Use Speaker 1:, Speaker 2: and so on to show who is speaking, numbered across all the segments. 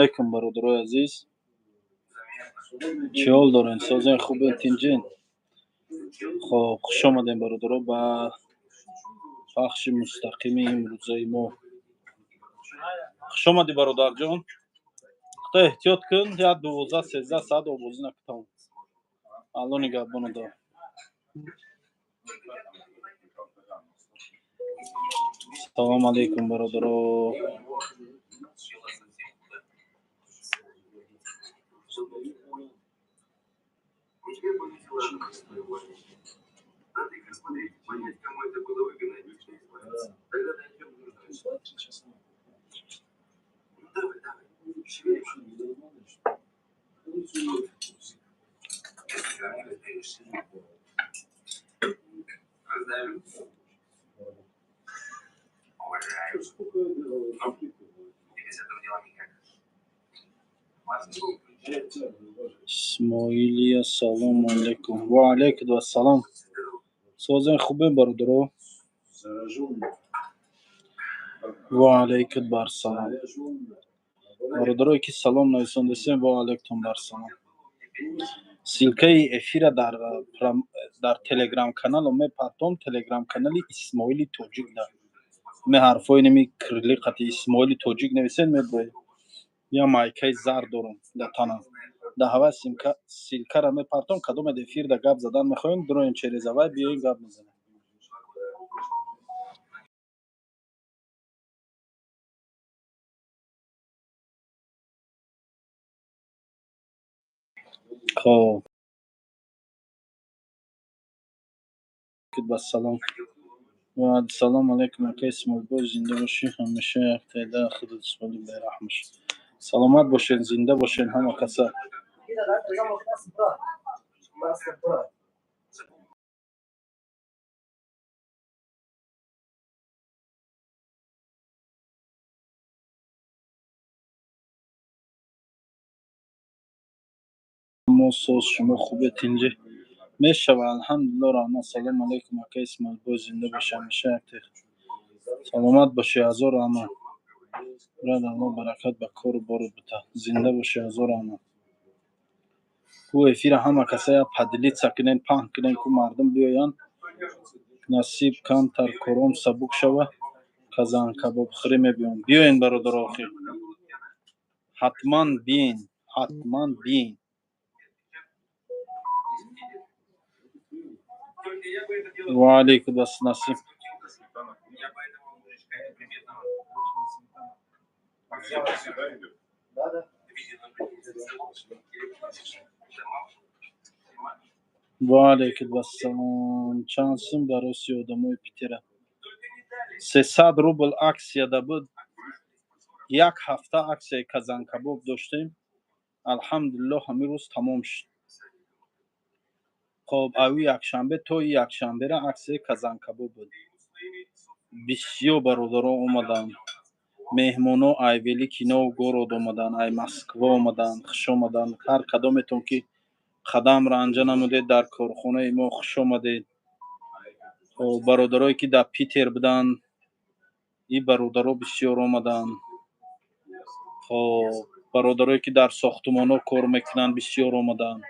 Speaker 1: علیکم برادرای عزیز، چه حال دارین؟ سازن خوبه تینجین؟ خب خوش آمدین برادرها با بخش مستقیم امروزه ما. خوش آمدی برادر جان. خدا احتیاط کن، یا 12-13 ساعت آوازی نکتم. الان گپونه دار. سلام علیکم برادرها. اسماعیلی سلام علیکم. و علیکم السلام. سازن خوبه برادرها؟ و علیکم بر سلام. برادرایی که سلام نویسندستین و علیکم بر سلام. سیلکه افیر در تلگرام کانال می پاتم. تلگرام کانالی اسماعیلی توجیک دا می حرفای نمی کرلیقتی اسماعیلی توجیک نویسین می باید یا مایکای زار دارم دتانم ده هوا سیلکه را می پاتم. کدوم افیر دا گپ زدن میخواین دروین چریزوای بیاین گپ میزنیم. خب با سلام و سلام علیکم. اکای اسماعیل باش زنده باشی همیشه تعداد خودت اسماعیلی برحمش. سلامت باشین، زنده باشین همه کسا. موسوس شما خوبه تینجه میشوه الحمدلله رحمت. سلام علیکم اکای اسماعیل باش زنده باشی همیشه سلامت باشی. هزار رحمت براد. الله برکت به کار و بارت بده. زنده باشی. هزار رحمت. کو افیر همه کسا یا پدلیت سکنین پهن کنین کو مردم بیاین نصیب کم تر کرم سبک شوه کازان کباب خوری میبیان. بیاین برادر آخی حتما بیاین، حتما بیاین. و علیکم دست نصیب. و علیکم السلام. چند سوم براسی آدمای پیتره 300 روبل عکس یاده بود. یک هفته عکس کازان کباب داشتیم الحمدلله همین روز تمام شد. خب اوی یکشنبه تو یکشنبه را عکس کازان کباب بود. بسیار برادرها اومدن، مهمونا ایویلی کینو و گورود اومدن، ای مسکوا اومدن، خوش اومدن. هر کدامتون که قدم را انجا نمودید در کارخانه ما خوش اومدید. خب برادرایی که در پیتر بودن این برادرها بسیار اومدن. خب برادرایی که در ساختمان ها کار میکنن بسیار اومدن.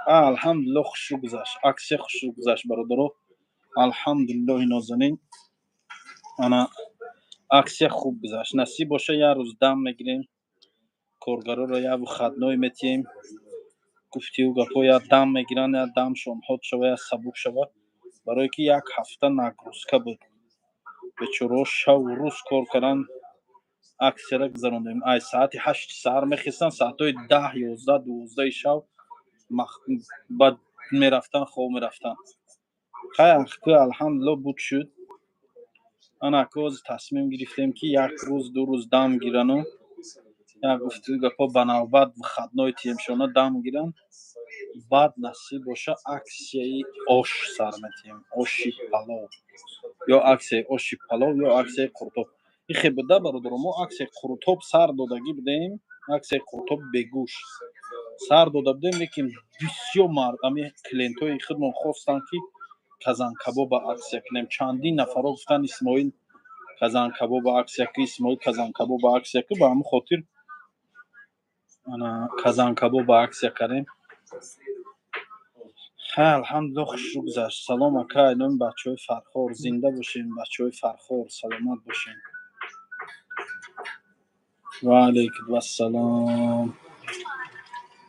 Speaker 1: الحمدلله خوش گذشت، عکس خوش گذشت برادرها. الحمدلله نازنین انا عکس خوب گذشت. نصیب باشه یه روز دم میگیریم کارگرا را یه خدنای میتیم گفتی و گپا یا دم میگیرن یا دمشون حد شوه یا سبک شوه. برای که یک هفته نگروسکه بود بچورا شو روز کار کردن عکس را گذراندیم. ای ساعت 8 سر میخیستن ساعتای 10 11 12 شب بعد میرفتن خواب میرفتن. خیلی که الحمدلله بود شد. انا اکاز تصمیم گرفتیم که یک روز دو روز دم گیرن و یا گفتی گپا بنابرد خدنای تیمشانا دم گیرن. بعد نصیب باشه عکسی آش سر میتیم، آشی پلاو یا عکسی آشی پلاو یا عکسی قرطب. این خیلی بده برادر ما عکسی قرطب سر دادگی بدیم. عکسی قرطب بگوش سر داده بدیم لیکن بسیار مردمی کلینتوی خودمون خواستن که کازان کباب عکس کنیم. چندین نفر گفتن اسماعیل کازان کباب عکس کی، اسماعیل کازان کباب عکس کی. به همون خاطر ana kazan kabob aksiya karem. ها الحمدلله خوش گذشت. سلام اکا اینم بچهای فرخور زنده باشین. بچهای فرخور سلامت باشین. و علیکم السلام.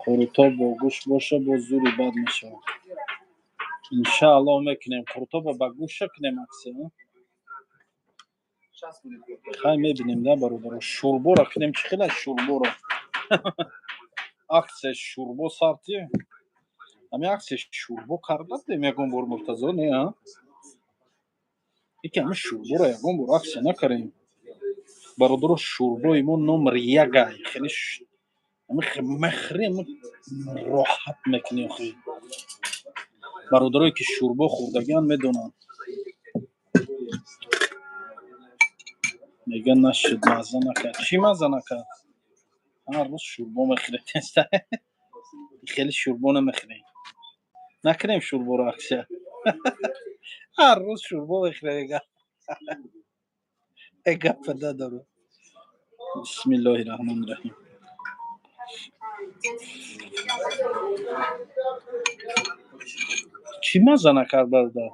Speaker 1: قروتا با گوش باشه با زوری بد میشه. انشاءالله میکنیم قروتا با گوش کنیم اکسی. خیلی میبینیم ده برادر شوربو را کنیم. چی خیلی شوربو را اکسی شوربو سارتی. امی اکسی شوربو کرده دیم یکم بار مرتضی نه ها. یکی همه شوربو را یکم بار اکسی نکریم. برادر شوربو ایمون نمر یگای خیلی مخریم راحت میکنی خیلی. برادرایی که شوربو خوردگان میدونن. میگن نشد مزه نکرد. چی مزه نکرد؟ هر روز شوربو میخوری. خیلی شوربو نمیخوری. نکنیم شوربو رو اکثر. هر روز شوربو میخوری. گپ دارو. بسم الله الرحمن الرحیم. چی مزه نکرد برادر؟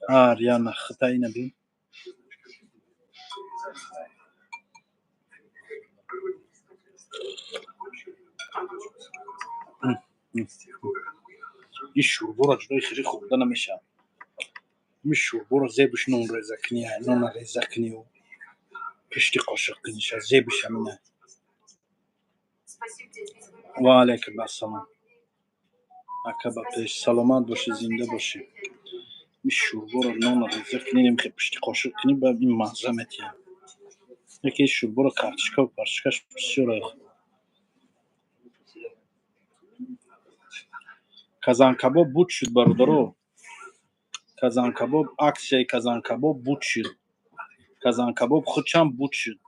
Speaker 1: آریانا خطایی نبی. این شوربو را جلوی خیلی خورده نمیشه. این شوربو را زیبش نون ریزه کنی. نون ریزه کنی و پشتی قاشق کنیش. زیبش همینه. و علیکم السلام. اکا با پیش سلامت باشی زنده باشی. این شوربو را نون ریزه کنی نمیخوای پشتی قاشق کنی با این مزه میتیم. یکی شوربو را کارچکا و پارچکاش بسیار کازان کباب بود شد برادرو. کازان کباب اکسیای کازان کباب بود شد. کازان کباب خودشم بود شد.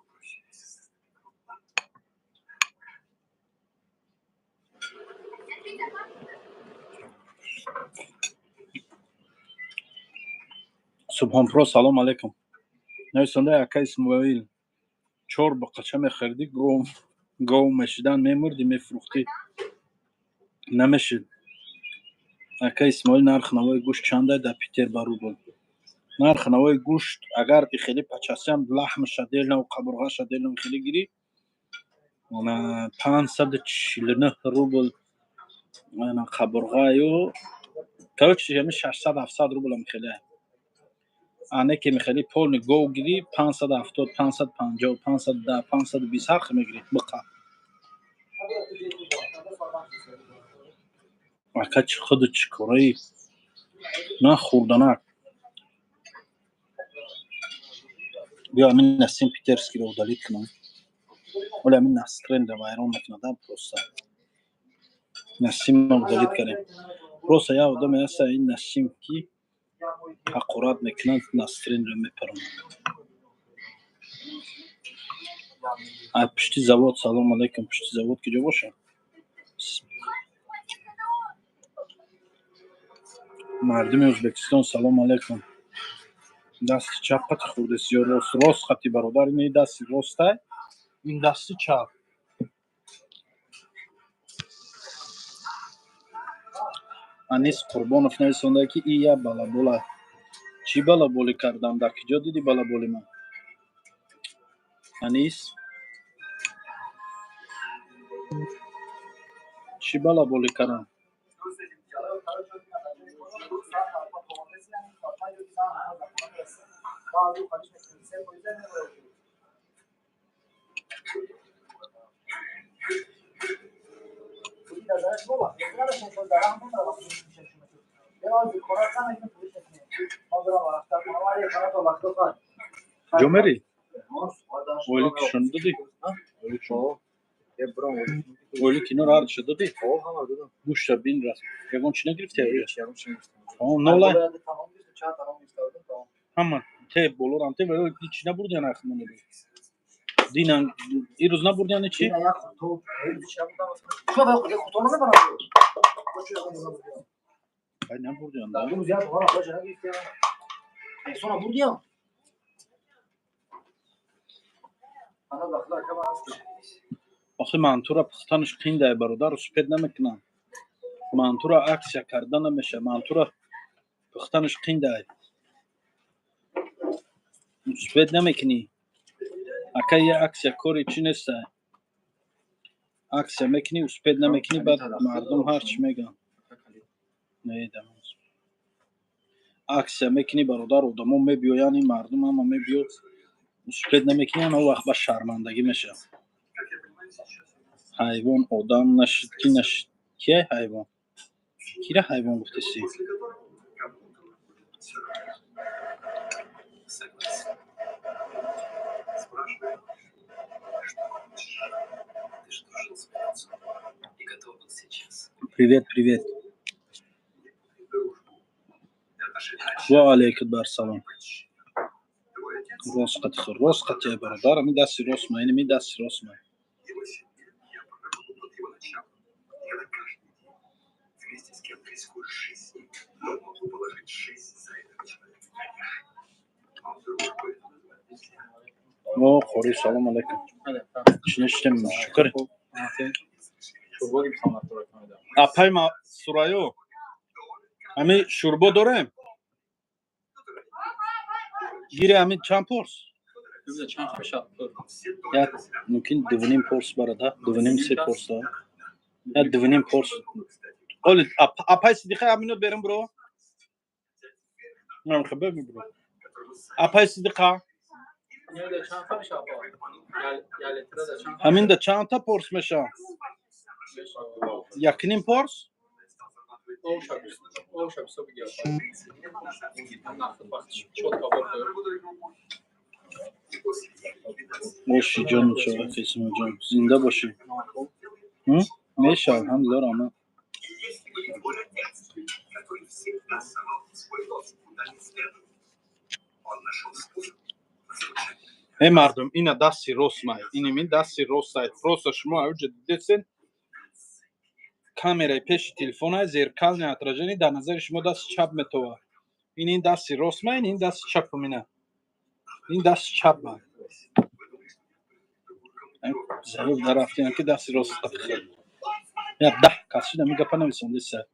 Speaker 1: سبحان پرو سلام علیکم. نویسنده اکا اسماعیل 4 بقچه میخردی گاو میشیدن میمردی میفروختی نمیشد. اکا اسماعیل نرخ نوای گوشت چنده در پیتر برو بود. نرخ نوای گوشت اگر خیلی پچاسی هم لحمش دل نو قبرغش دل نو خیلی گیری 549 روبل انا قبرغایو توش یعنی 600 700 روبل هم خیلی. آنه که میخری پول گو گیری 570 550 510 520 هر میگیری بقا. اکا چی خود چیکاری نه خوردنک. بیا همین نسیم پیترسکی رو دلیت کنم. ولی همین نسترین رو وایران میکنم پروسا. نسیم رو دلیت کنیم. پروسا یا آدم هست این نسیم کی حقورات میکنند نسترین رو میپرم. پشتی زواد سلام علیکم. پشتی زواد کجا باشه؟ مردم ازبکستان سلام علیکم. دست چپت خورده یا راست خطی برادر این دست راسته این دست چپ. انیس قربانов نویسنده که ای یا بالا چی بالا کردم در کجا دیدی بالا من؟ انیس چی بالا کردم؟ جمری اولی که شنده دی اولی که نور عرض شده دی گوشت بین رست یکون چی نگرفته نولا همه ته بولور هم ته ولی چی نبرد یا نخمانه دی دینن این روز نبردن چی؟
Speaker 2: یک تو شو به خودتون نمیبرم.
Speaker 1: باید نبردن
Speaker 2: در روز یا بابا خودش نگیفت یا ایسونا بردیم. انا داخل کم است.
Speaker 1: آخه من تو را پختنش قینده برادر سپید نمیکنم. من تو را عکس کردن نمیشه. من تو را پختنش قینده. سپید نمیکنی. اکا یه عکس کاری چی نیسته. عکس میکنی و سپید نمیکنی بعد مردم هرچی میگن. نیدم. عکس میکنی برادر آدمو میبیوین این مردم هم میبیو سپید نمیکنی اون وقت با شرمندگی میشه. حیوان آدم نشد کی نشد کیه حیوان کیره حیوان گفته سی привет привет ва алейкум барсалом راست قطعه برادر می دستی راست ما می دستی راست ما او خوری سلام علیکم چنشتم شکر اپای ما سرایو همی شوربا داریم گیره همی چند پرس یا ممکن دوونیم پرس برادر دوونیم سه پرس دار یا دوونیم پرس اولی اپای صدیقه همینو بریم برو من خبر می برو اپای صدیقه همین ده چند تا پرس میشه یکنیم پرس باشی جان چه قسم جان زنده باشی میشه الحمدلله راما ای مردم اینا دستی راست مای این من دستی راست راست شما اوج دیدین камераи пеши телефона зеркални отражение дар назари шумо дасти чап метова ин дасти рост ман ин дасти чапамина ин дасти чап ман заруб дарафтиан ки дасти рост қатиқад я да касида мигапа нависам диса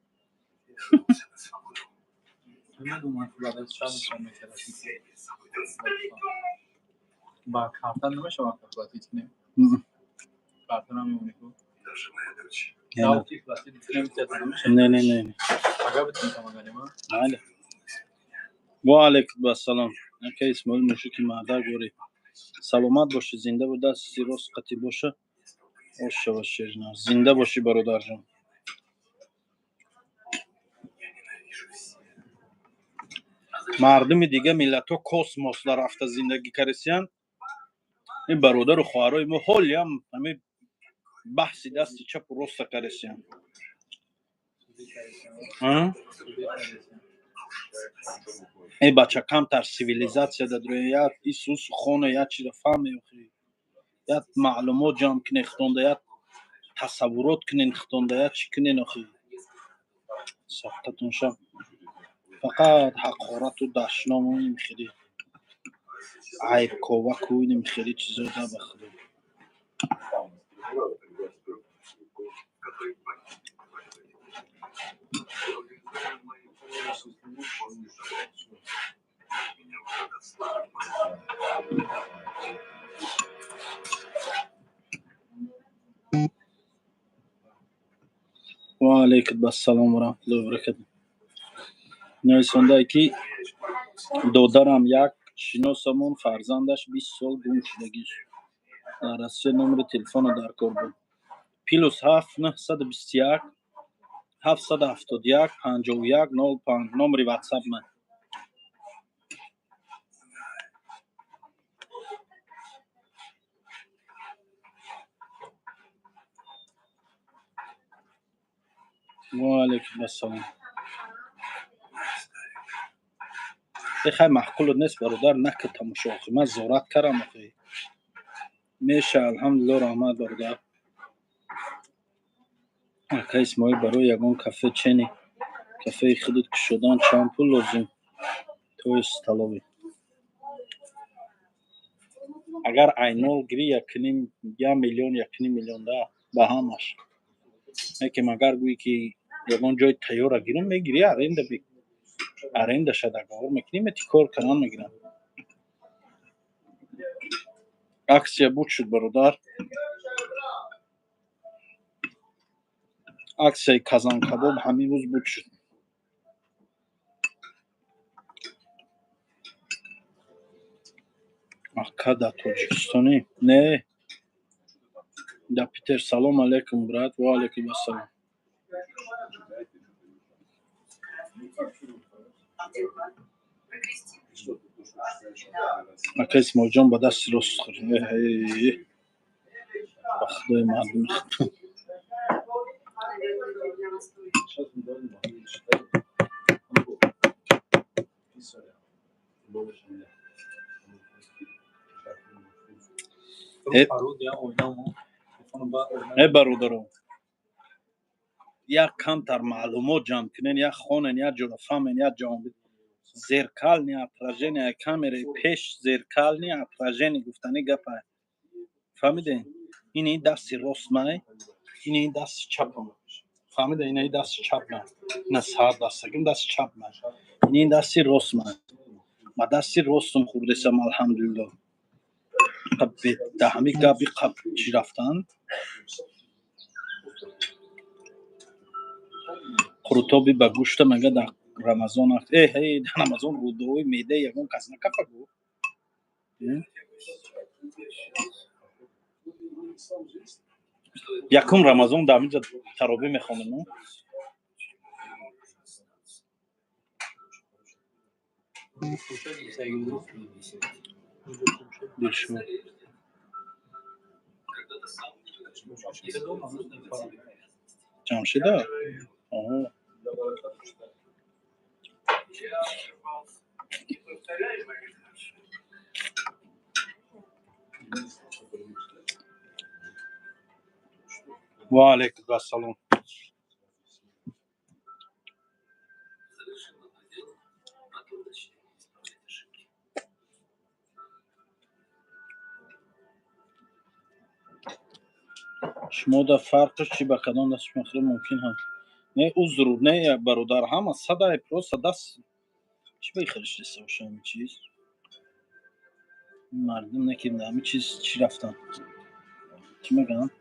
Speaker 3: با کارتن نمیشه وقت خلاصی کنیم کارتن هم میمونه کو
Speaker 1: نه نه نه
Speaker 3: اگه بتونیم کامگانی ما
Speaker 1: بله و علیکم السلام که اسماعیل مشکی مادر گوری سلامت باشی زنده بود دست راست قطی باشه باشه باشه جناب زنده باشی برادر جان مردم دیگه ملت ها کосмос در رفته زندگی کردن این برادر و خواهرای ما حالی هم همه بحثی دست چپ و راست کردن این بچه کمتر سیویلیزاسیا در دنیا ایسوس خونه یا چی را فهمی یا معلومات جمع کنه خونده یا تصورات کنین خونده یا چی کنین اخی سختتون شد فقط حقارت و دشنام و نمیخیری عیب کوک و نمیخیری چیزا دا بخیری و علیکم السلام و رحمت الله و برکاته نویسنده که دادرم یک شناسمون فرزندش 20 سال گم شدگیش در راستی نمبر تلفن در کار بود +7 921 771 51 05 نمبر واتساپ من و علیکم السلام خیلی معقول نیست برادر نکه تماشا من زورت کردم اخی меша алҳамдулилло раҳмат бародар. Ака Исмоил барои ягон кафе чени кафеи худат кушодан чанд пул лозим? То исталоби. Агар айнол гири 1 миллион 1.5 миллион да ба ҳамаш. Лекин агар гӯӣ ки ягон ҷои тайёра гирам мегири арендаша договор мекунӣ мети кор канан мегирам. Аксия буд шуд бародар. Аксияи казанкабоб ҳамин рӯз буд шуд. Ака да Тоҷикистонӣ? Не. Да Питер. Салом алейкум брат. Ва алейкум ассалом. Ака Исмоилҷон ба дасти рост хӯрд. Ба худои мардум. Бародаро, як камтар маълумот ҷамъ кунен, як хонен, як ҷоро фаҳмен, як ҷавон зеркални отражение камераи пеш зеркални отражение гуфтани гапа. Фаҳмиден? Ини дасти ростмай, ини дасти чапам. Фаҳмиден? Ини дасти чапмай. Ина сар дастагим дасти чапмай. Ини дасти ростмай. Ма дасти ростум хурдесам алҳамдулилло. Ҳами габи қаб чӣ рафтанд? Қуртоби ба гӯшта мага дар Рамазон аст. Дар Рамазон рӯдовои меъдаи ягон кас накафа гӯ. Якум Рамазон дар инҷа таробӣ мехонем. Дилшод. Ҷамшида? Ва алейкум ассалом. шумо дар фарқаш чӣ ба кадом дасти мехӯред мумкин ҳаст? Не узр, не бародар, ҳама садаи просто даст чӣ бихириштеса боша ҳамин чиз? Мардум некин ҳамин чиз чӣ рафтан? Чӣ мегӯянд?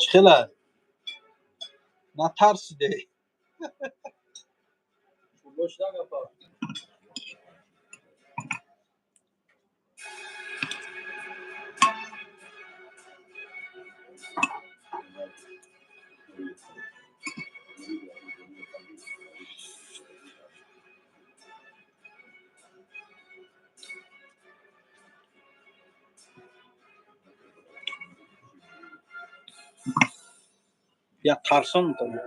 Speaker 1: Чӣ хела? Натарсиде? Я тарсонтам.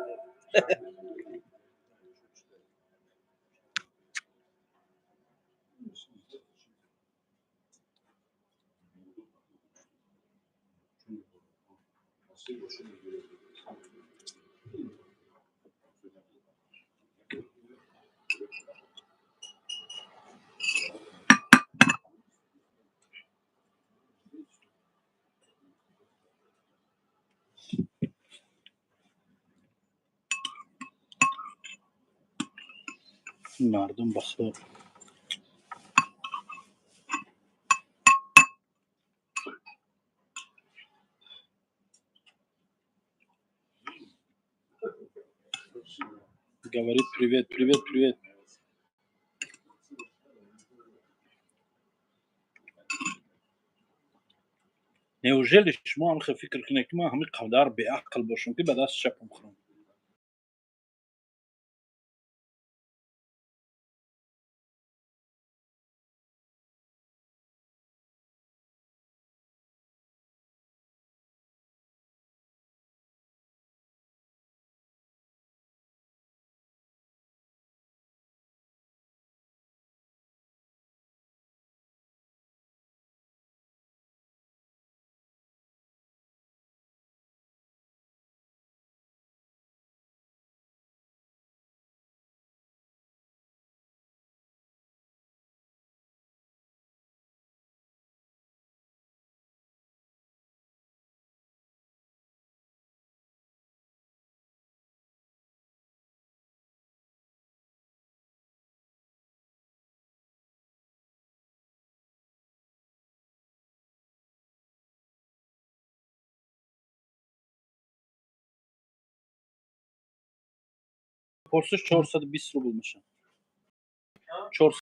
Speaker 1: Мардум ба худо. Говорит привет, привет, привет. Неужели шумо ҳамихел фикр кунед ки ман ҳамин қадар беақл бошам ки ба дасти чапам хӯрам? پرسش 420 روبل میشه. 400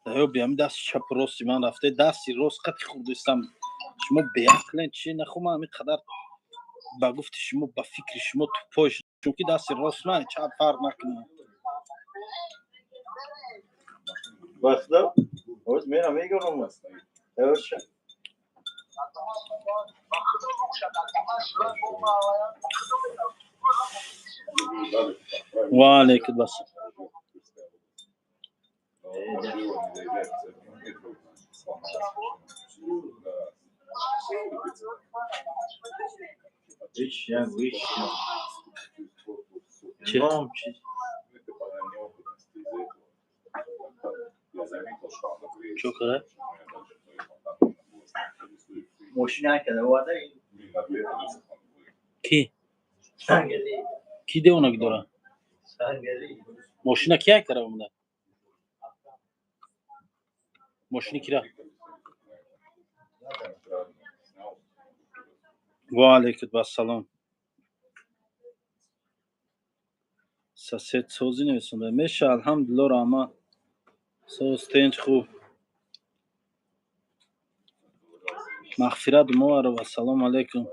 Speaker 1: دایو بیام دست چپ راستی من رفته دستی راست خطی خوردستم شما بیعقلین چی نخو من همینقدر با گفت شما با فکر شما تو پاش چون که دستی راست من چپ فرق نکنه
Speaker 4: Başla. Hoş mera mega olmaz. Evet.
Speaker 1: و علیکم بس
Speaker 4: Hiç ya hiç.
Speaker 1: چه
Speaker 4: Tamam çiz.
Speaker 1: چوکره
Speaker 4: Moşin herkese o da iyi.
Speaker 1: کی
Speaker 4: Sen geldi.
Speaker 1: کی ده اونک داره
Speaker 4: Sen geldi.
Speaker 1: ماشینا کی کرده بوده ماشینی کی را و علیکم بس سلام سست سوزی نویسنده میشه الحمدلله رحمه سوز تنج خوب مغفرت مواره و سلام علیکم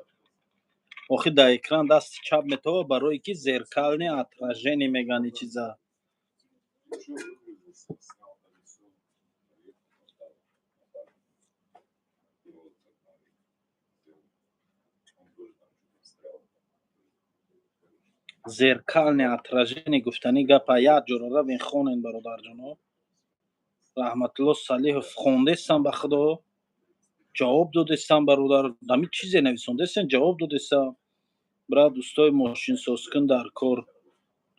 Speaker 1: آخی در اکران دست چپ میتوه برای که زرکلنی اتراژنی میگنی چیزا زرکلنی اتراژنی گفتنی گپا یک جور را بین خونین برادر جانو رحمت الله صلیح خوندستم به خدا جواب دادستم برادر دمی چیزی نویسوندستن جواب دادستم برای دوستای ماشین سازکن در کار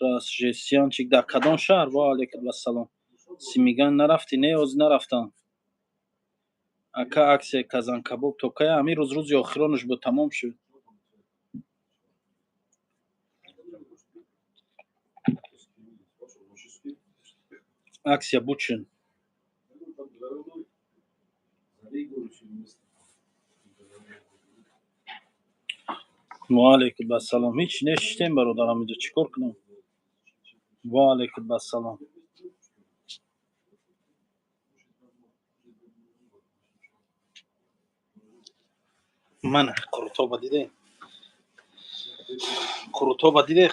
Speaker 1: راسژسیان چیک در کدام شهر و علیکم السلام سیمیگان نرفتی نه از نرفتن اکا عکس کازان کباب تو که همین روز آخرانش به تمام شد عکس یا بوچن و علیکم السلام هیچ نشتیم برادرم اینجا چیکار کنم و علیکم السلام من قرطابه دیده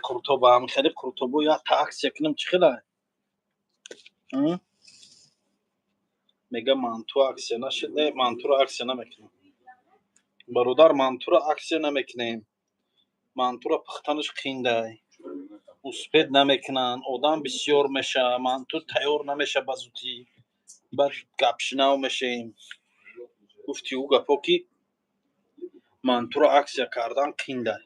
Speaker 1: قرطابه هم خیلی قرطابه یا تا عکس یکنم چی خیلی میگه منتو عکس نشده منتو رو عکس نمیکنم برادر منتو رو عکس نمیکنیم منتو رو پختنش خینده اسپید نمیکنن آدم بسیار میشه منتو تیار نمیشه بزودی بعد گپشنو میشیم گفتی او گپا که منتو رو عکس کردن خینده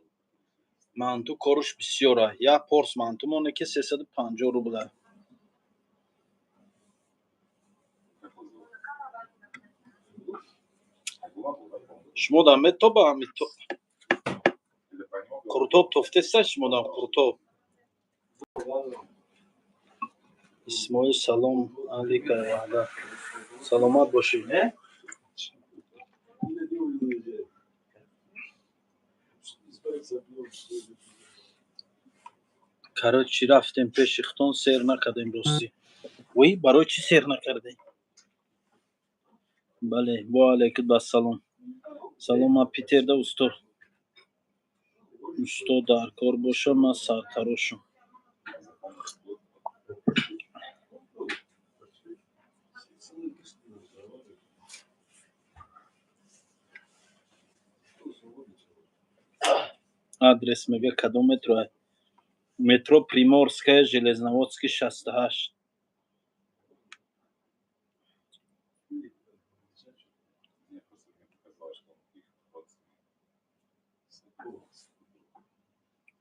Speaker 1: منتو کارش بسیاره یا پرس منتو مونه که 350 روبله شما در میتو با میتو قرطاب توفتستن شما در قرطاب اسماعیل سلام علیکم وعلا سلامت باشی کراچی رفتیم پیش اختان سیر نکردیم راستی وی برای چی سیر نکردیم بله و علیکم السلام سلام من پیتر ده استاد در کار باشم من سرتراشم آدرس میگه کدام مترو метро Приморская, Железноводский 68.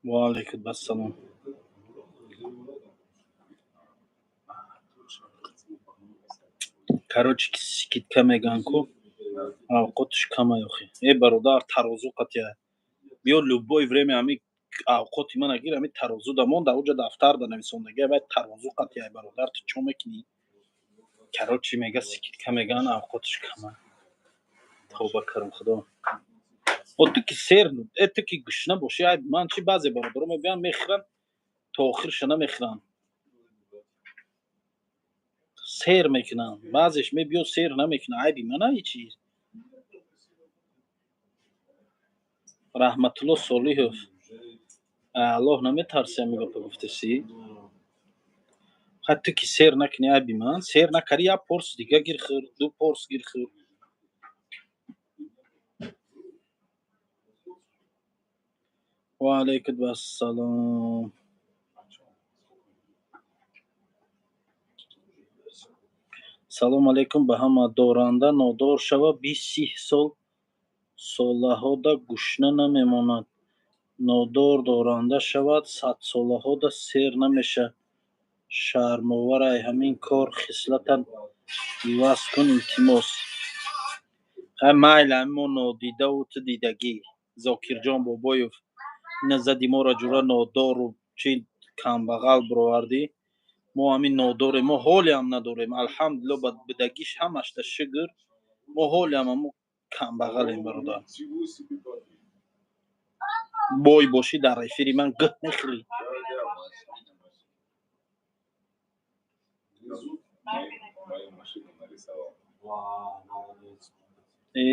Speaker 1: Ва алейкум ассалом. Короче, скидка меган ку. Авқотш кама ёхи. Бародар, тарозу қатия. Биё любое время ами авқоти ман агир ами тарозу да монда уҷа дафтар да нависондагӣ баъд тарозу қатия бародар ту чо мекунӣ? Короче мега скидка меган авқотш кама. Тавба карам худо. ту ки сер ту ки гушна бошӣ ай ман чи баъзе бародаро мебиён мехӯранд то охирша намехӯранд. Сер мекунанд. Баъзеш мебиёд сер намекунад. Айби мана и чиз. Раҳматулло Солиҳов. Аллоҳ наметарси ҳамин гапа гуфтаси? ту ки сер накунӣ айби ман. Сер накарӣ як порс дига гир хӯр, ду порс гир хӯр. Ва алейкум ассалом. Салом алейкум ба ҳама. Доранда нодор шава 20-30 сол солаҳода гушна намемонад. Нодор доранда шавад 100 солаҳода сер намеша. Шармовар ай ҳамин кор хислатан иваз кун илтимос. Майли мо нодидаву ту дидагӣ. Зокирҷон Бобоев ина зади моро ҷура нодору чи камбағал бировардӣ. Мо ҳамин нодорем. Мо ҳолеам надорем. Алҳамдулилло ба будагиш ҳамашда шукр. Мо ҳолеам ҳамо камбағалем бародар. бой бошӣ дар эфири ман гӯҳ мехӯрӣ.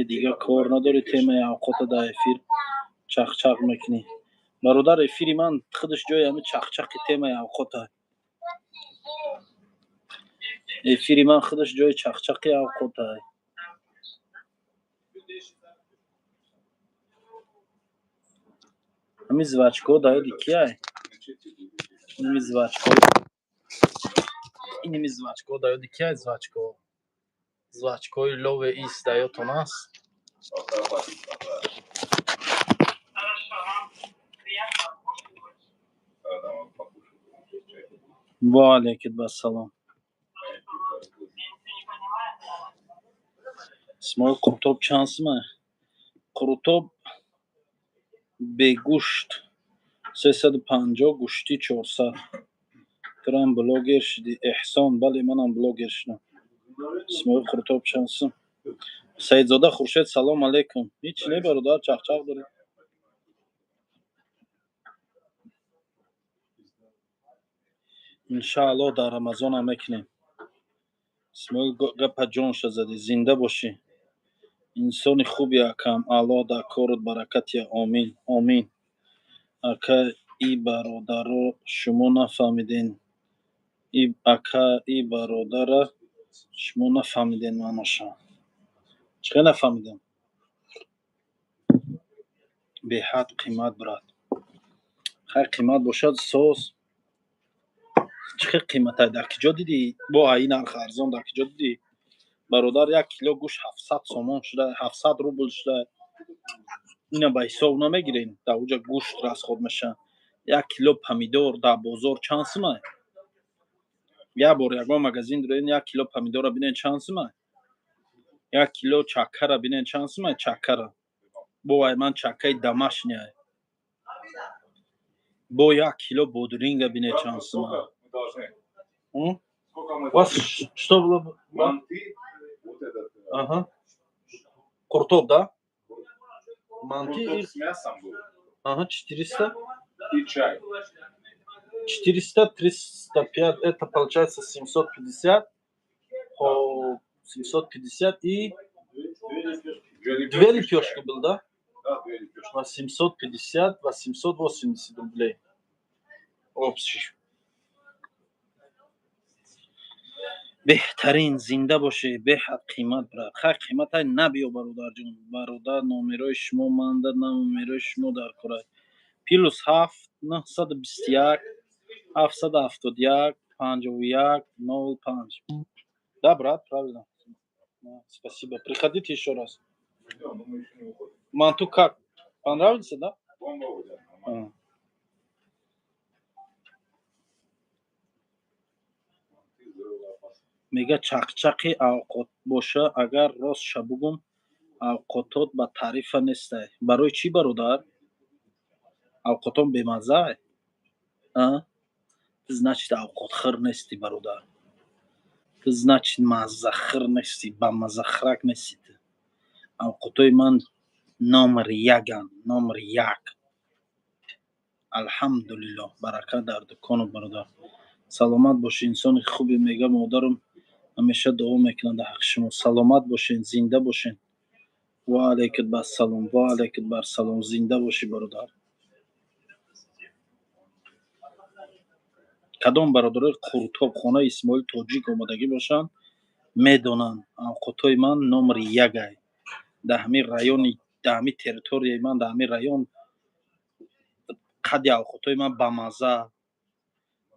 Speaker 1: дига кор надорӣ темаи авқота дар эфир чақчақ мекунӣ. бародар эфири ман худаш ҷои ҳами чақчақи темаи авқота. эфири ман худаш ҷои чақчақи авқота. ҳамин звачко даёди кияй? ҳамин звачко. ҳамин звачко даёди кияй звачко? Звачкои лове ис даётон аст? Ва алейкум ассалом. Исмоил Қуртоб чанд сумай? Қуртоб бегӯшт 350, гӯшти 400. турам блогер шудӣ? Эҳсон. Бале манам блогер шудам. Исмоил Қуртоб чанд сум? Саидзода Хуршед салом алейкум. ҳеч не бародар чақчақ дорӣ. иншааллоҳ дар рамазон ҳам мекунем. исмоил гапа ҷонша задӣ. зинда бошӣ. инсони хуби акам. Аллоҳ дар корот баракат я. Омин. Омин. ака и бародаро шумо нафаҳмиден. ака и бародара шумо нафаҳмиден маъноша. чӣ хел нафаҳмидем? беҳад қимат брат. хай қимат бошад соз. чӣ хел қиматае? дар киҷо дидӣ? бо ин нарх арзон дар киҷо дидӣ? бародар 1 кило гӯшт 700 сомон шуда, 700 рубл шуда. ина ба ҳисоб намегирем. дар оҷа гӯшт расход меша. 1 кило помидор дар бозор чанд сумай? як бор ягон магазин дурем 1 кило помидорро бинем чанд сумай? 1 кило чаккара бинем чанд сумай? Чаккара. бовай ман чаккаи домашняй. бо 1 кило бодринга бинем чанд сумай? вас что было? Ага. Куртоб, да? Манти
Speaker 5: с мясом был.
Speaker 1: Ага, 400.
Speaker 5: И чай.
Speaker 1: 400, 305, это получается 750. По 750 и 2 лепешки был, да?
Speaker 5: Да, 2 лепешки.
Speaker 1: 850, 880 рублей. Общий. беҳтарин зинда бошед. беҳад қимат брат. хай қиматай набиё бародарҷон. бародар номерои шумо манда номерои шумо дар кора. +7 921 771 51 05. Да, брат, правильно. Спасибо. Приходите еще раз.
Speaker 5: Ждем, но мы еще не уходим.
Speaker 1: Манту как? Понравился, да?
Speaker 5: Бомба уйдет, нормально. Ты взрывоопасный.
Speaker 1: мега чақчақи авқот боша агар рост ша бугум авқотот ба таърифа нестай. Барои чӣ бародар? Авқотон бемаззаи? Значит авқотхӯр нестӣ бародар. Значит маззахӯр нестӣ, ба маззахӯрак нестӣ. Авқотои ман номери яканд, номери як. алҳамдулиллоҳ, барака дар дукону бародар. Саломат бошед, инсони хубе. мега модарам ҳамеша дуо мекунад дар ҳаққи шумо. Саломат бошед, зинда бошед. ва алайкум бассалом, ва алайкум барсалом. Зинда бошед бародар. кадом бародарои қуртобхонаи Исмоил тоҷик омадагӣ бошанд медонанд авқотои ман номери якай. дар ҳамин райони, дар ҳамин территорияи ман, дар ҳамин район қадри авқотои ман бамазза,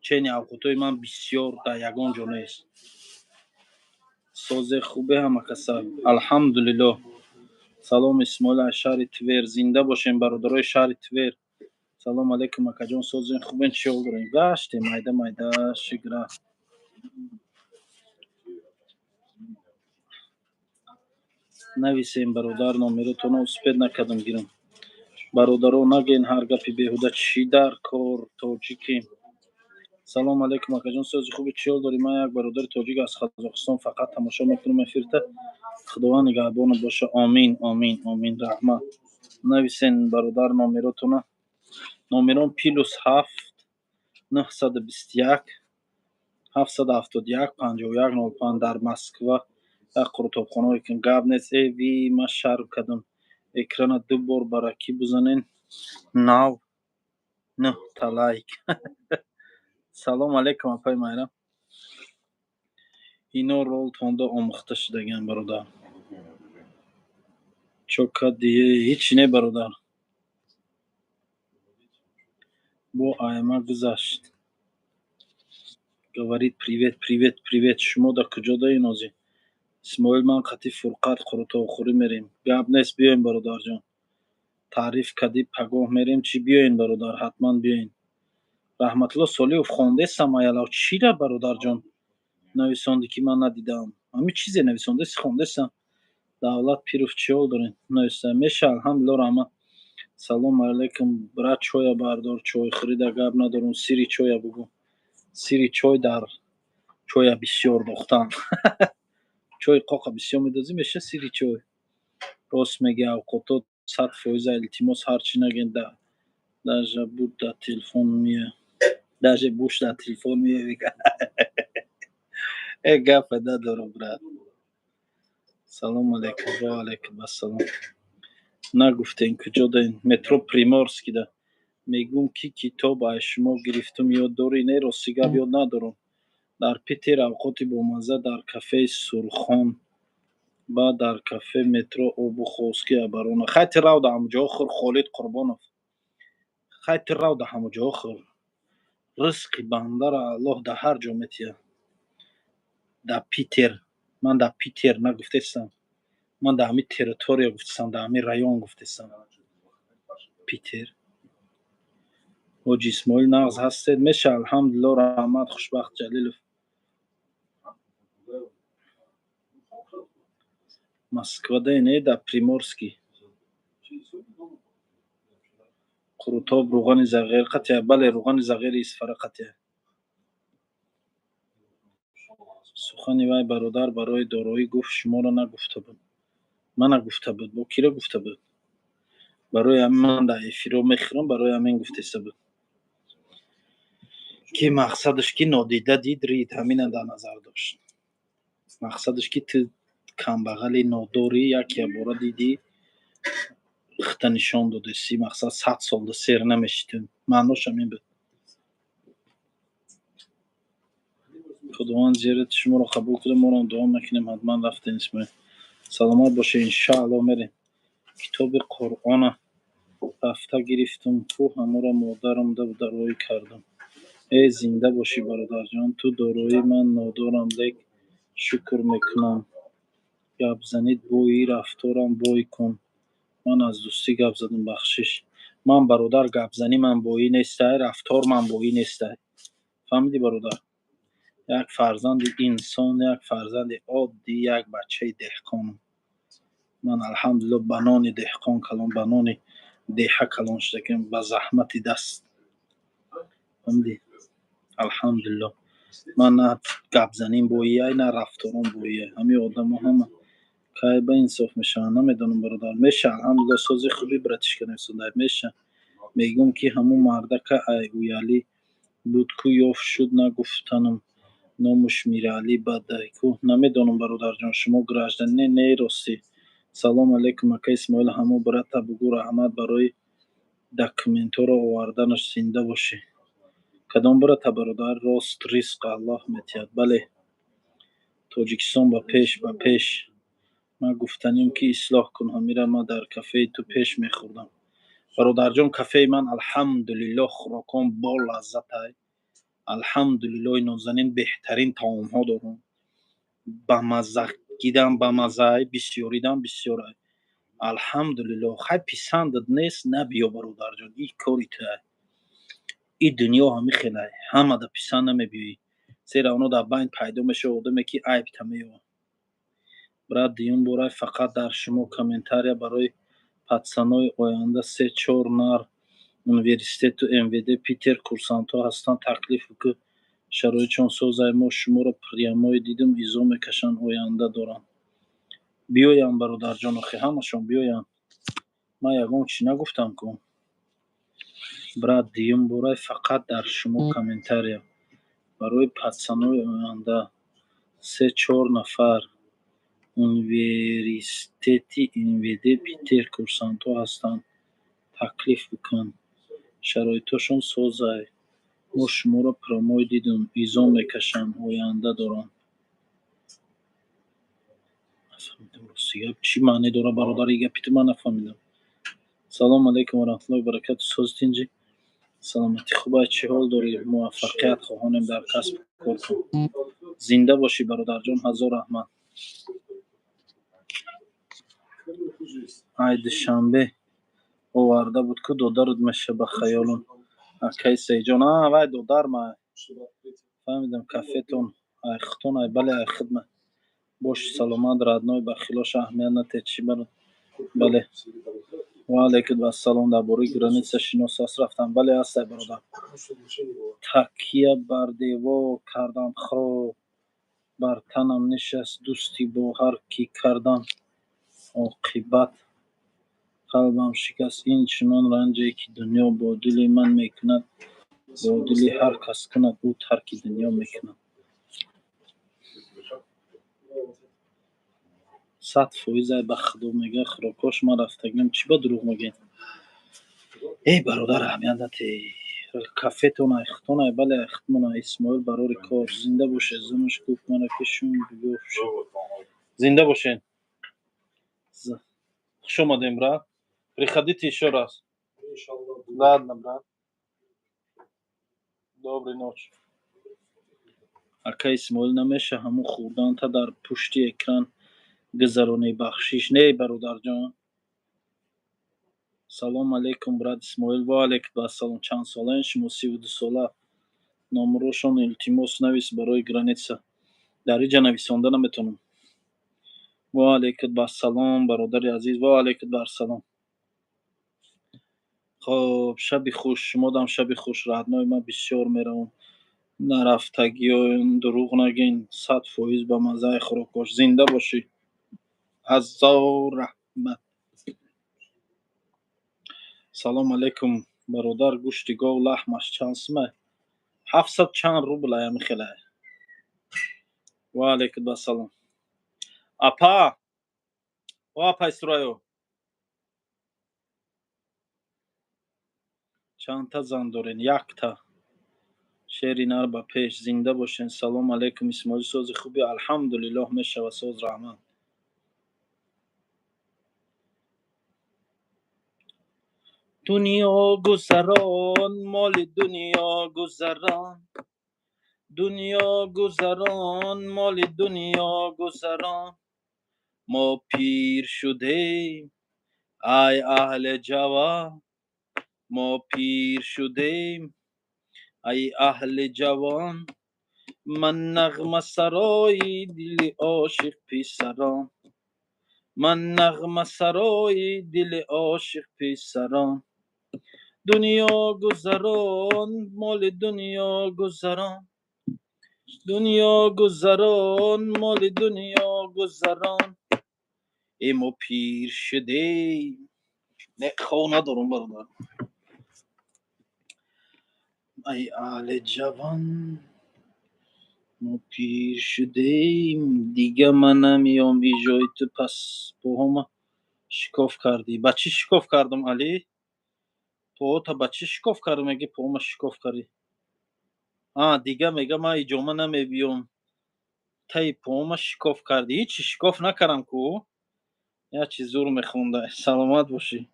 Speaker 1: чени авқотои ман бисёр дар ягон ҷо нест. созе хубе ҳамакасар. алҳамдулиллоҳ. салом Исмоил аз шаҳри Твер. зинда бошен бародарои шаҳри Твер. салом алейкум акаҷон. созен хубен, чӣ ҳол дорем? гаштем майда майда шигра. нависем бародар, номеротонро успед накардам гирам. бародаро нагӯен ҳар гапи беҳуда. чӣ дар кор тоҷикем? салом алейкум акаҷон. сози хубе, чӣ ҳол дорӣ? ман як бародари тоҷик аз Қазоқистон фақат тамошо мекунам эфирта. худованд нигаҳбонат боша. омин омин омин. раҳмат. нависен бародар номеротонро. номерон +7 921 771 5105 дар Москва. як қуртобхонаое ки гап нест. ви ман шарм кардам. экрана ду бор баракӣ бизанен. нав 9 та лайк. салом алейкум апай майрам. ино рол тонда омӯхта шудагиам бародар. чока дие ҳичи не бародар. бо айма гузашт. говорит привет привет привет. шумо да куҷо даи нозӣ? исмоил ман қатъи фурқат қуртовхӯрӣ мерем. гап нест, биёен бародарҷон. таъриф кадӣ пагоҳ мерем. чӣ биёен бародар, ҳатман биёен. раҳматулло солиҳов хондестам аялав. чира бародарҷон нависонди ки ман надидам? ҳамин чизе нависондеси хондестам. давлат пиров чӣ ҳол дорен? нависта меша. алҳамдулиллоҳ раҳмат. салом алейкум брат. чоя бардор. чойхӯрида гап надорум. сири чоя бугӯ. сири чой дар чоя бисёр дохтан. чои қоқа бисёр медозӣ, меша сири чой. рост меги авқотот 100% илтимос ҳарчи нагӯен. даже буш дар телефон мия. даже буш дар телефон мия. гапа надорум брат. салом алейкум. ва алейкум ассалом. нагуфтем куҷо даен? метро Приморскида. мегӯм ки китоб аз шумо гирифтум, ёд дорӣ? не, рости гап ёд надорам. дар Питер авқоти бомазза дар кафеи Сурхон, баъд дар кафе метро обу хоски абарона. хайти рав дар ҳамуҷоҳо хӯр. Холид Қурбонов. хайти рав дар ҳамуҷоҳо хӯр. ризқи бандаро Аллоҳ дар ҳар ҷо метиҳад. дар Питер. ман дар Питер нагуфтестам. ман дар ҳамин территория гуфтестам, дар ҳамин район гуфтестам. Питер. ҳоҷи Исмоил нағз ҳастед? меша. алҳамдулиллоҳ раҳмат. хушбахт Ҷалилов. Москвада не, дар Приморский. қурутоб руғани зағир қатия. бале, руғани зағири исфара қатия. сухани вай бародар барои дороӣ гуфт, шуморо нагуфта буд. ман нагуфта буд. бо киро гуфта буд? барои ҳамин ман дар эфирҳо мехӯрам, барои ҳамин гуфтеста буд. ки мақсадаш ки нодида дид, рид. ҳамина дар назар дошт. мақсадаш ки ту камбағали нодорӣ як бора дидӣ, ихта нишон додеси. мақсад 100 сол да сер намешӣ ту. маънош ҳамин буд. худованд зиёрати шуморо қабул кунад. моро дуо мекунем. ҳатман рафтем. исмоил саломат бошед. иншааллоҳ мерем. китоби қуръона рафта гирифтум. ку ҳамаро модарам дароӣ кардам. ای زنده باشی برادر جان. تو داروی من نادارم لیک شکر میکنم. گپ زنید بویی رفتارم بوی کن. من از دوستی گپ زدم بخشش. من برادر گپ زنی من بویی نیسته، رفتار من بویی نیسته. فهمیدی برادر؟ یک فرزند انسان، یک فرزند عادی، یک بچه دهقانم. من الحمدلله بنان دهقان کلان، بنان دهه کلان شده که به زحمت دست. فهمیدی؟ الحمدلله من نه گپ زنیم بویی نه رفتارم بویی. همین آدم هم که به انصاف میشن نمیدونم برادر. میشه الحمدلله سازی خوبی براتش کنیم سندر میشه. میگم که همون مرده که ای اویالی بود کو یاف شد نگفتنم نامش میرالی بدای کو. نمیدونم برادر جان شما گراجدنی نه راستی. سلام علیکم اکا اسماعیل همو برات بگو رحمت برای دکمنتو رو آوردنش زنده باشی. کدام برات برادر؟ راست رزق الله میتید. بله تاجیکستان با پیش با پیش. من گفتنیم که اصلاح کن همیره ما در کافه تو پیش میخوردم. برادر جان کافه من الحمدلله خوراکان با لذت های. الحمدلله نازنین بهترین طعام ها دارم. با مزه گیدم با مزه بسیاریدم بسیار. الحمدلله خیلی پسندت نیست نبیا برادر جان. این کاری تو این دنیا همی خیلی همه دا پسند نمیبیوی. زیرا اونا در بین پیدا میشه آدمی که عیب تمیه. برای دیون برای فقط در شما کامنتاریا برای پادسانای آینده 3-4 نر университету МВД Питер курсантҳо ҳастанд. таклифу ки шароитшон созай мо шуморо прямои дидум изо мекашанд оянда доранд. биёянд бародарҷон охи ҳамашон биёянд. ман ягон чӣ нагуфтам ку. брат дуюм бораи фақат дар шумо комментария барои патсанои оянда 3-4 нафар университети МВД Питер курсантҳо ҳастанд. таклиф бикун шароиташон созай мо шуморо промои дидум изо мекашанд оянда доранд. нафаҳмидам рости гап чӣ маъне дорад бародар. и гапи ту ман нафаҳмидам. салому алайкум варахматуллоҳи вабаракату. созтинҷи саломатӣ хубай? чӣ ҳол дорӣ? муваффақият хоҳонем дар касбу кор кун. зинда бошӣ бародарҷон. ҳазор раҳмат. ай душанбе оварда буд ку додаруд меша ба хаёлам. акай сайҷон вай додарма. фаҳмидам кафетон айхтон ай бале ай хидмат. бош саломат радной ба хилош аҳамият натед чӣ барад. бале ва алайкум ассалом. дар бораи граница шинос аст рафтам. бале ҳастай бародар. такя бар девор кардам хоб бар танам нишаст дӯсти бо ҳар кӣ кардам оқибат қалбам шикаст. ин чунон ранҷе ки дунё бо дили ман мекунад бо дили ҳар кас кунад ӯ тарки дунё мекунад. 100% ай ба худо мега хӯрокош ман рафтагим чӣ ба дурӯғ мегӯем. эй бародар аҳамият натед. кафетон айхтон ай бале айхтмона. исмоил барори кор. зинда боше. зунуш гуфт мара ки шум биёф шуд. зинда бошен. хуш омадем брат. приходите ещё раз. ладно брат. доброй ночи. ака исмоил намеша ҳамун хӯрданта дар пушти экран гузарони бахшиш не бародарҷон. салом алейкум брат исмоил. ва алейкум ассалом. чанд солаен шумо? 32 сола. номерошон илтимос навис барои граница. дар инҷа нависонда наметавонам. ва алейкум ассалом бародари азиз. ва алейкум ассалом. хоб шаби хуш. шумодам шаби хуш. раднои ман бисёр меравам. нарафтагиён дурӯғ нагӯен. 100% ба маззаи хӯрокош. зинда бошӣ. ҳазор раҳмат. салом алейкум бародар. гӯшти гов лаҳмаш чанд сумай? 700 чанд рубл ая михелай. ва алейкум ассалом. апа ва апай сурайо чандта зан дорен? якта. шери нар ба пеш. зинда бошен. салом алейкум исмоил сози хуби? алҳамдулиллоҳ мешава соз раҳмат. دنیا گذران مال دنیا گذران، دنیا گذران مال دنیا گذران. ما پیر شدیم ای اهل جوان، ما پیر شدیم ای اهل جوان. من نغمه سرای دل عاشق پسران، من نغمه سرای دل عاشق پسران. دنیا گذران مال دنیا گذران، دنیا گذران مال دنیا گذران. ما پیر شدیم. نه خواه ندارم برادر. ای اهل جوان ما پیر شدیم دیگه، من نمیام بی جای تو. پس پاهام شکاف کردی. بچه شکاف کردم علی؟ پاها تا بچه شکاف کردم میگه پاهام شکاف کردی؟ دیگه میگه من ایجامه نمیبیام تای پاهام شکاف کردی. هیچی شکاف نکردم کو. یا چی زور میخونده. سلامت باشی.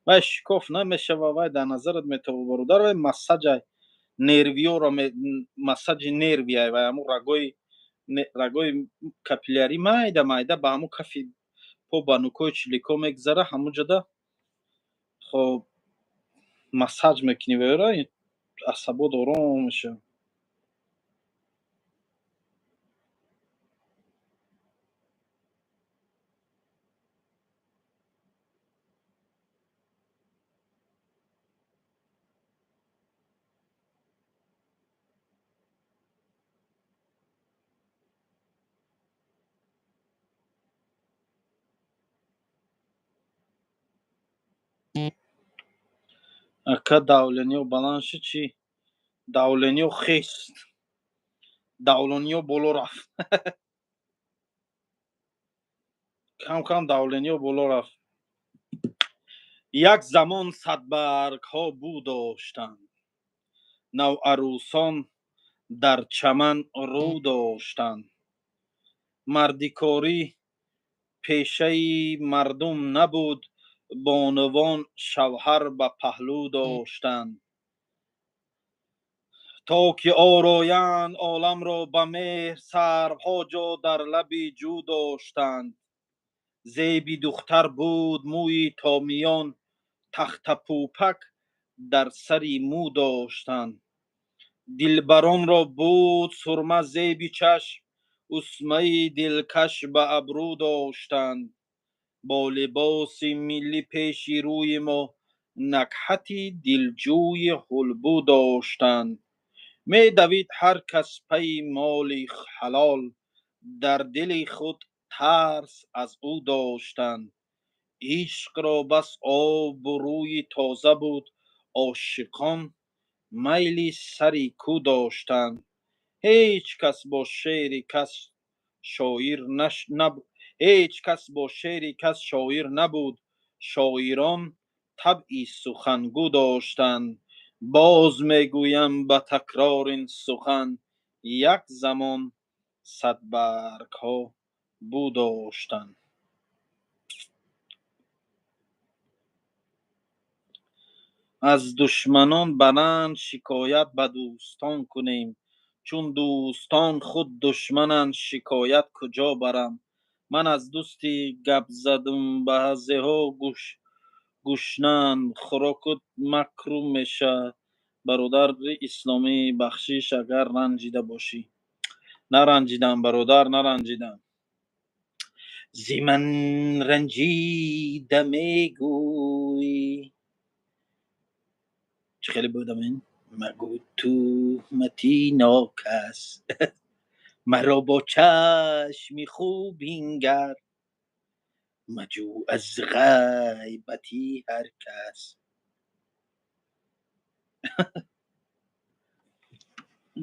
Speaker 1: وای شکاف نمیشه و وای در نظرت میتابه برادر. وای مساج نرویو را مساج نروی و همون رگای کپیلاری майда майда ба ҳамун кафи по ба нукои чилико мегзара. ҳамунҷода хоб массаҷ мекунӣ вера асабот ором мешавад. ака давлениё баланд шуд. чӣ давлениё хест, давлениё боло рафт. кам кам давлениё боло рафт. як замон садбаргҳо бу доштанд, наварӯсон дар чаман рӯ доштанд. мардикорӣ пешаи мардум набуд, бонувон шавҳар ба паҳлӯ доштанд. то ки ороянд оламро ба меҳр, сарвҳо ҷо дар лаби ҷӯ доштанд. зеби духтар буд мӯи то миён, тахтапӯпак дар сари мӯ доштанд. дилбаронро буд сурма зеби чашм, усмаи дилкаш ба абрӯ доштанд. бо либоси миллӣ пеши рӯи мо, накҳати дилҷӯи ҳулбӯ доштанд. медавид ҳар кас пайи моли ҳалол, дар дили худ тарс аз ӯ доштанд. ишқро бас обу рӯи тоза буд, ошиқон майли сари кӯ доштанд. ҳеҷ кас бо шеъри кас шоир набуд, шоирон табъи сухангӯ доштанд. боз мегӯям ба такрор ин сухан, як замон садбаргҳо бу доштанд. аз душманон баранд шикоят ба дӯстон кунем, чун дӯстон худ душмананд шикоят куҷо барам. ман аз дӯстӣ гап задум баъзеҳо гӯшнаанд, хӯрокут макрӯҳ мешавад. бародари исломӣ бахшиш агар ранҷида бошӣ. наранҷидам бародар, наранҷидам. зи ман ранҷида мегӯӣ. چه خیلی بودم این مگو تومتی ناکس مرا با چشمی خوب بینگر مجو از غیبتی هر کس.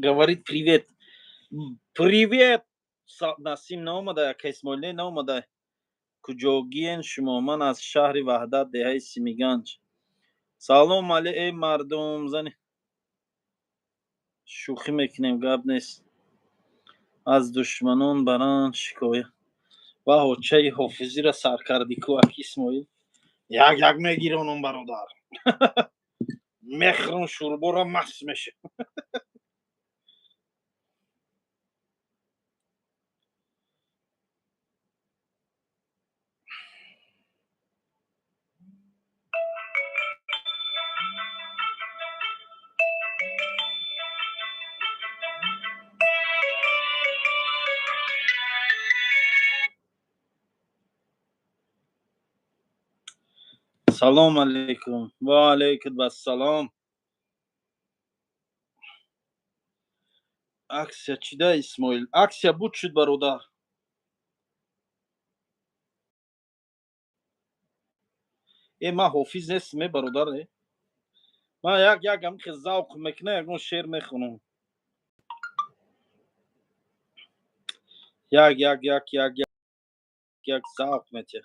Speaker 1: говорит привет. Привет. Насим наомада, ака Исмоилӣ наомада. куҷогиен шумо? ман аз шаҳри ваҳдат деҳаи Симиганҷ. салом алей мардум. зани шӯхӣ мекунем, гап нест. аз душманон баранд шикоят. ваҳо чаи ҳофизиро сар кардӣ ку аки Исмоил. як мегиронам бародар. مخرون شوربورا مست میشه. سلام علیکم. و علیکم السلام. اکسیا چیده اسماعیل؟ اکسیا بود شد برادر. من حافظ نیستم برادر. من یک هم که ذوق میکنه یکون شعر میخونم. یک ذوق میته.